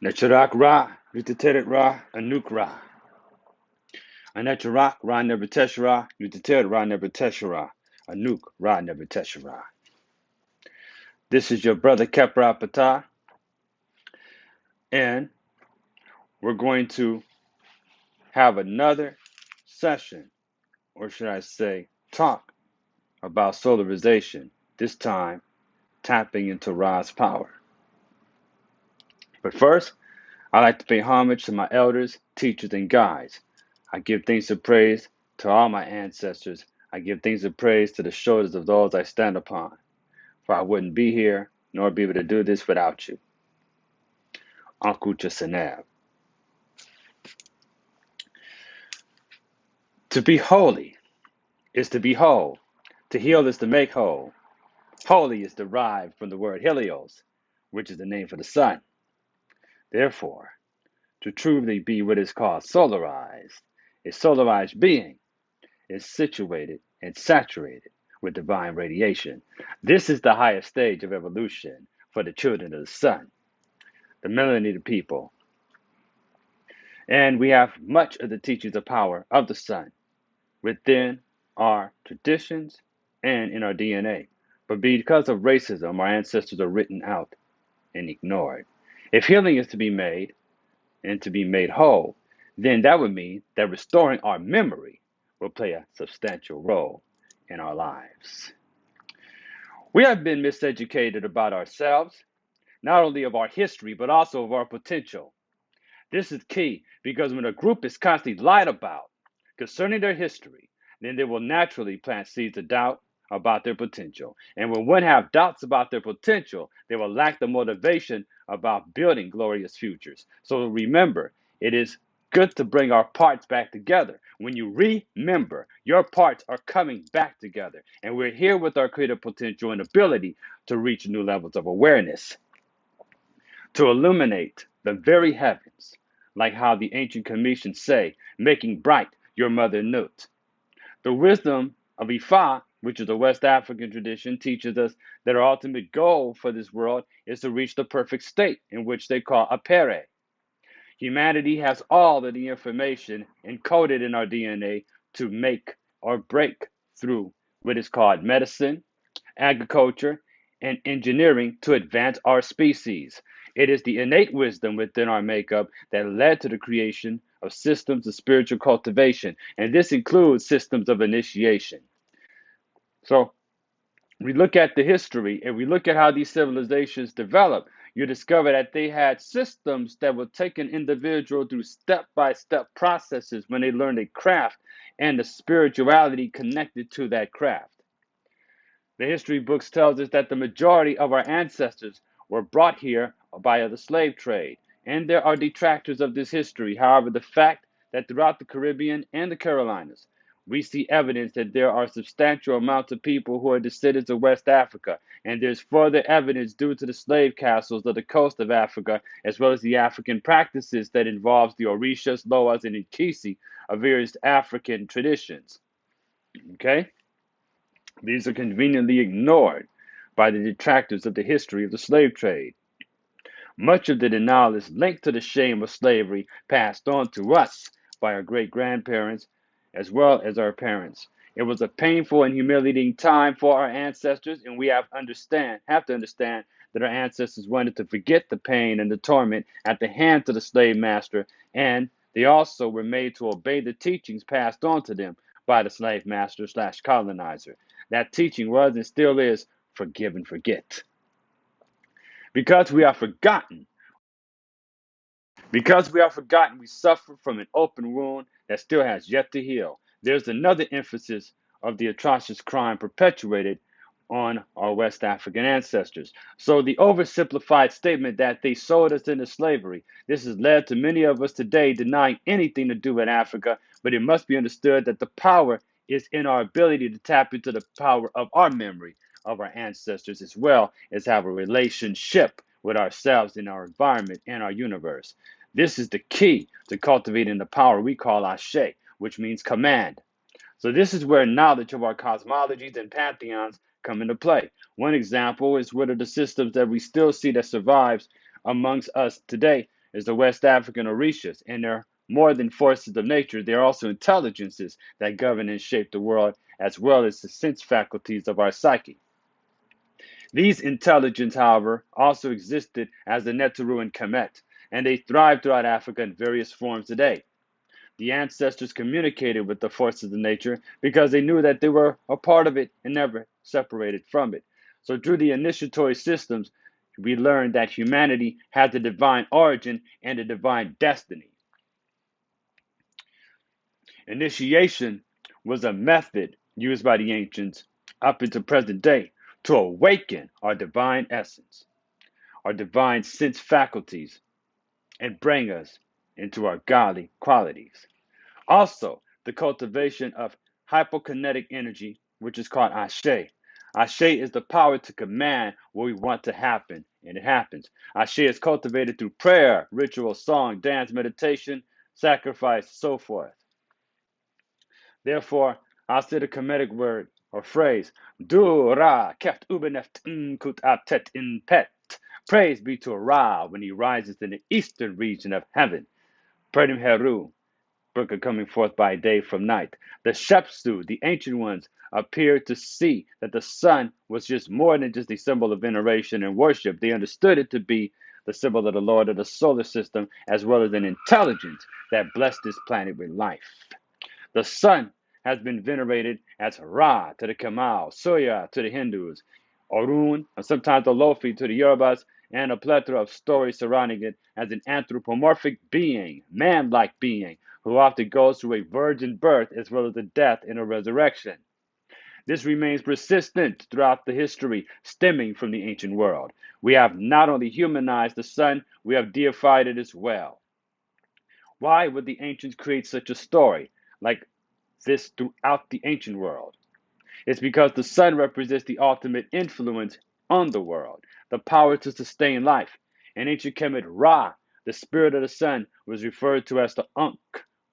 Necharak Ra, Rititeret Ra, Anuk Ra. Anecharak Ra Neberteshara, Rititeret Ra Neberteshara, Anuk Ra Neberteshara. This is your brother Kepra Patah, and we're going to have another session, or should I say, talk about solarization, this time tapping into Ra's power. But first, I like to pay homage to my elders, teachers, and guides. I give thanks and praise to all my ancestors. I give thanks and praise to the shoulders of those I stand upon, for I wouldn't be here nor be able to do this without you. Uncle Chasanab. To be holy is to be whole. To heal is to make whole. Holy is derived from the word helios, which is the name for the sun. Therefore, to truly be what is called solarized, a solarized being is situated and saturated with divine radiation. This is the highest stage of evolution for the children of the sun, the melanated people. And we have much of the teachings of power of the sun within our traditions and in our DNA. But because of racism, our ancestors are written out and ignored. If healing is to be made and to be made whole, then that would mean that restoring our memory will play a substantial role in our lives. We have been miseducated about ourselves, not only of our history, but also of our potential. This is key because when a group is constantly lied about concerning their history, then they will naturally plant seeds of doubt about their potential. And when one have doubts about their potential, they will lack the motivation about building glorious futures. So remember, it is good to bring our parts back together. When you remember, your parts are coming back together. And we're here with our creative potential and ability to reach new levels of awareness, to illuminate the very heavens, like how the ancient Commissions say, making bright your mother Nut. The wisdom of Ifa, which is a West African tradition, teaches us that our ultimate goal for this world is to reach the perfect state, in which they call apere. Humanity has all of the information encoded in our DNA to make or break through what is called medicine, agriculture, and engineering to advance our species. It is the innate wisdom within our makeup that led to the creation of systems of spiritual cultivation, and this includes systems of initiation. So, we look at the history and we look at how these civilizations developed, you discover that they had systems that would take an individual through step by step processes when they learned a craft and the spirituality connected to that craft. The history books tells us that the majority of our ancestors were brought here via the slave trade, and there are detractors of this history. However, the fact that throughout the Caribbean and the Carolinas, we see evidence that there are substantial amounts of people who are descendants of West Africa, and there's further evidence due to the slave castles of the coast of Africa, as well as the African practices that involves the Orishas, Loas, and Ikisi of various African traditions. Okay? These are conveniently ignored by the detractors of the history of the slave trade. Much of the denial is linked to the shame of slavery passed on to us by our great grandparents as well as our parents. It was a painful and humiliating time for our ancestors, and we have to understand that our ancestors wanted to forget the pain and the torment at the hands of the slave master, and they also were made to obey the teachings passed on to them by the slave master slash colonizer. That teaching was and still is forgive and forget. Because we are forgotten, Because we are forgotten, we suffer from an open wound that still has yet to heal. There's another emphasis of the atrocious crime perpetuated on our West African ancestors. So the oversimplified statement that they sold us into slavery, this has led to many of us today denying anything to do with Africa, but it must be understood that the power is in our ability to tap into the power of our memory of our ancestors, as well as have a relationship with ourselves in our environment and our universe. This is the key to cultivating the power we call Ashe, which means command. So this is where knowledge of our cosmologies and pantheons come into play. One example is one of the systems that we still see that survives amongst us today is the West African Orishas, and they're more than forces of nature. They're also intelligences that govern and shape the world, as well as the sense faculties of our psyche. These intelligences, however, also existed as the Neteru and Kemet, and they thrive throughout Africa in various forms today. The ancestors communicated with the forces of nature because they knew that they were a part of it and never separated from it. So, through the initiatory systems, we learned that humanity has a divine origin and a divine destiny. Initiation was a method used by the ancients up into present day to awaken our divine essence, our divine sense faculties, and bring us into our godly qualities. Also, the cultivation of hypokinetic energy, which is called ashe. Ashe is the power to command what we want to happen, and it happens. Ashe is cultivated through prayer, ritual, song, dance, meditation, sacrifice, so forth. Therefore, I say the Kemetic word or phrase, Du Ra keft ubeneft kut atet in pet. Praise be to Ra when he rises in the eastern region of heaven. Perdim Heru, book of coming forth by day from night. The Shepsu, the ancient ones, appeared to see that the sun was just more than just a symbol of veneration and worship. They understood it to be the symbol of the Lord of the solar system, as well as an intelligence that blessed this planet with life. The sun has been venerated as Ra to the Kamal, Surya to the Hindus, Orun, and sometimes Olofi to the Yorubas, and a plethora of stories surrounding it as an anthropomorphic being, man-like being, who often goes through a virgin birth as well as a death and a resurrection. This remains persistent throughout the history stemming from the ancient world. We have not only humanized the sun, we have deified it as well. Why would the ancients create such a story like this throughout the ancient world? It's because the sun represents the ultimate influence on the world, the power to sustain life. In ancient Kemet, Ra, the spirit of the sun, was referred to as the Ankh,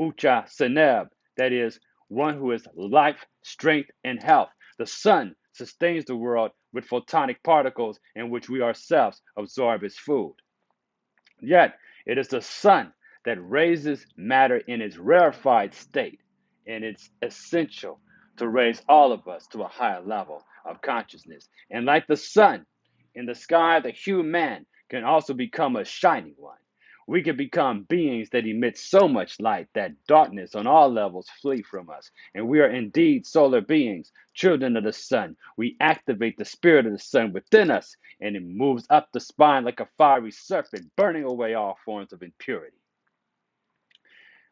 Ucha Seneb, that is, one who is life, strength, and health. The sun sustains the world with photonic particles in which we ourselves absorb as food. Yet, it is the sun that raises matter in its rarefied state, and it's essential to raise all of us to a higher level of consciousness. And like the sun in the sky, the human can also become a shining one. We can become beings that emit so much light that darkness on all levels flee from us. And we are indeed solar beings, children of the sun. We activate the spirit of the sun within us, and it moves up the spine like a fiery serpent, burning away all forms of impurity.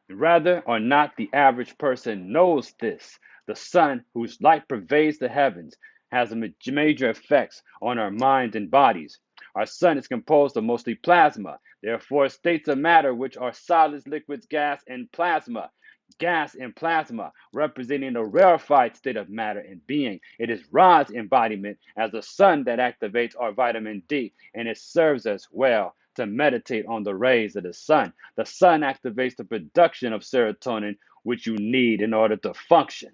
Rather or not, the average person knows this. The sun, whose light pervades the heavens, has major effects on our minds and bodies. Our sun is composed of mostly plasma. There are four states of matter, which are solids, liquids, gas, and plasma. Gas and plasma representing a rarefied state of matter and being. It is Ra's embodiment as the sun that activates our vitamin D, and it serves us well to meditate on the rays of the sun. The sun activates the production of serotonin, which you need in order to function.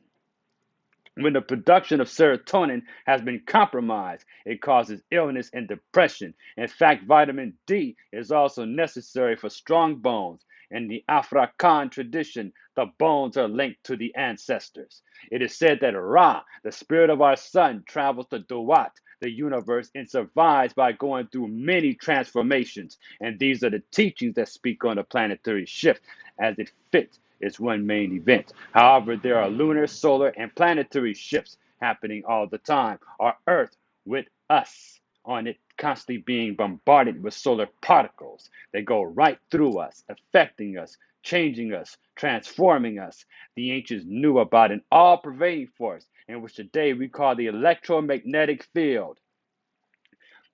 When the production of serotonin has been compromised, it causes illness and depression. In fact, vitamin D is also necessary for strong bones. In the African tradition, the bones are linked to the ancestors. It is said that Ra, the spirit of our sun, travels to Duat, the universe, and survives by going through many transformations. And these are the teachings that speak on the planetary shift as it fits is one main event. However, there are lunar, solar, and planetary shifts happening all the time. Our Earth, with us on it, constantly being bombarded with solar particles. They go right through us, affecting us, changing us, transforming us. The ancients knew about an all pervading force, in which today we call the electromagnetic field.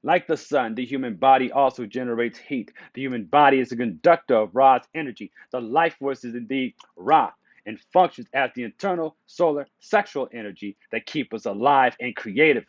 Like the sun, the human body also generates heat. The human body is a conductor of Ra's energy. The life force is indeed Ra and functions as the internal solar sexual energy that keeps us alive and creative.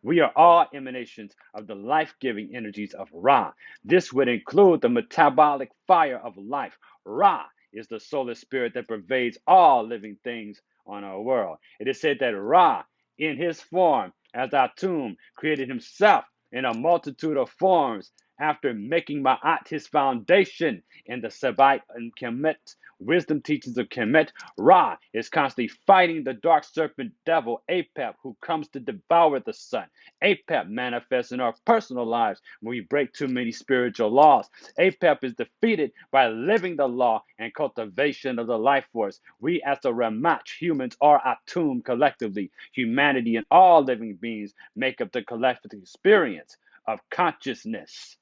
We are all emanations of the life giving energies of Ra. This would include the metabolic fire of life. Ra is the solar spirit that pervades all living things on our world. It is said that Ra, in his form as Atum, created himself in a multitude of forms after making Ma'at his foundation in the Sabite and Kemet wisdom teachings of Kemet, Ra is constantly fighting the dark serpent devil Apep, who comes to devour the sun. Apep manifests in our personal lives when we break too many spiritual laws. Apep is defeated by living the law and cultivation of the life force. We, as the Ramach humans, are Atum collectively. Humanity and all living beings make up the collective experience of consciousness.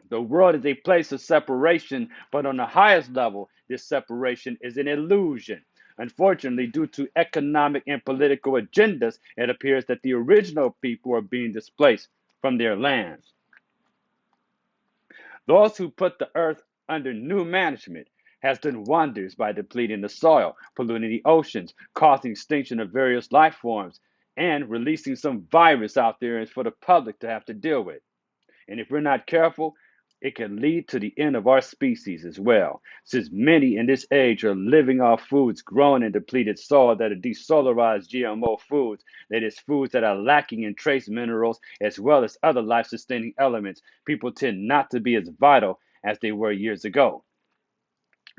The world is a place of separation, but on the highest level, this separation is an illusion. Unfortunately, due to economic and political agendas, it appears that the original people are being displaced from their lands. Those who put the earth under new management has done wonders by depleting the soil, polluting the oceans, causing extinction of various life forms, and releasing some virus out there for the public to have to deal with. And if we're not careful, it can lead to the end of our species as well, since many in this age are living off foods grown in depleted soil that are desolarized GMO foods, that is, foods that are lacking in trace minerals as well as other life sustaining elements. People tend not to be as vital as they were years ago.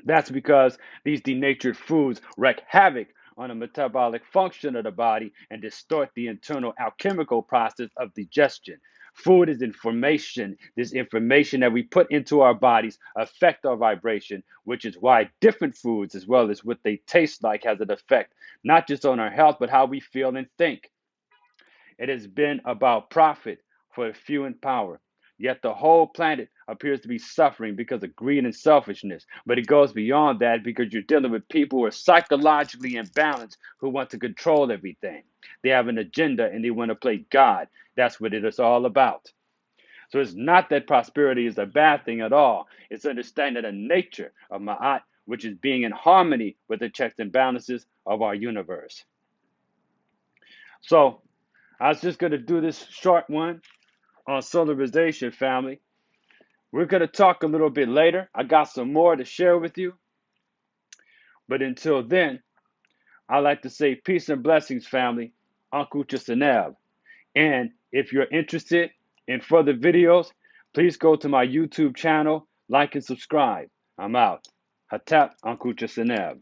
That's because these denatured foods wreak havoc on the metabolic function of the body and distort the internal alchemical process of digestion. Food is information. This information that we put into our bodies affect our vibration, which is why different foods, as well as what they taste like, has an effect, not just on our health, but how we feel and think. It has been about profit for the few in power. Yet the whole planet appears to be suffering because of greed and selfishness. But it goes beyond that because you're dealing with people who are psychologically imbalanced who want to control everything. They have an agenda and they want to play God. That's what it is all about. So it's not that prosperity is a bad thing at all. It's understanding the nature of Ma'at, which is being in harmony with the checks and balances of our universe. So I was just going to do this short one on solarization, family. We're going to talk a little bit later. I got some more to share with you. But until then, I like to say peace and blessings, family. Uncle Chisinab. And if you're interested in further videos, please go to my YouTube channel, like and subscribe. I'm out. Hatap Uncle Chisinab.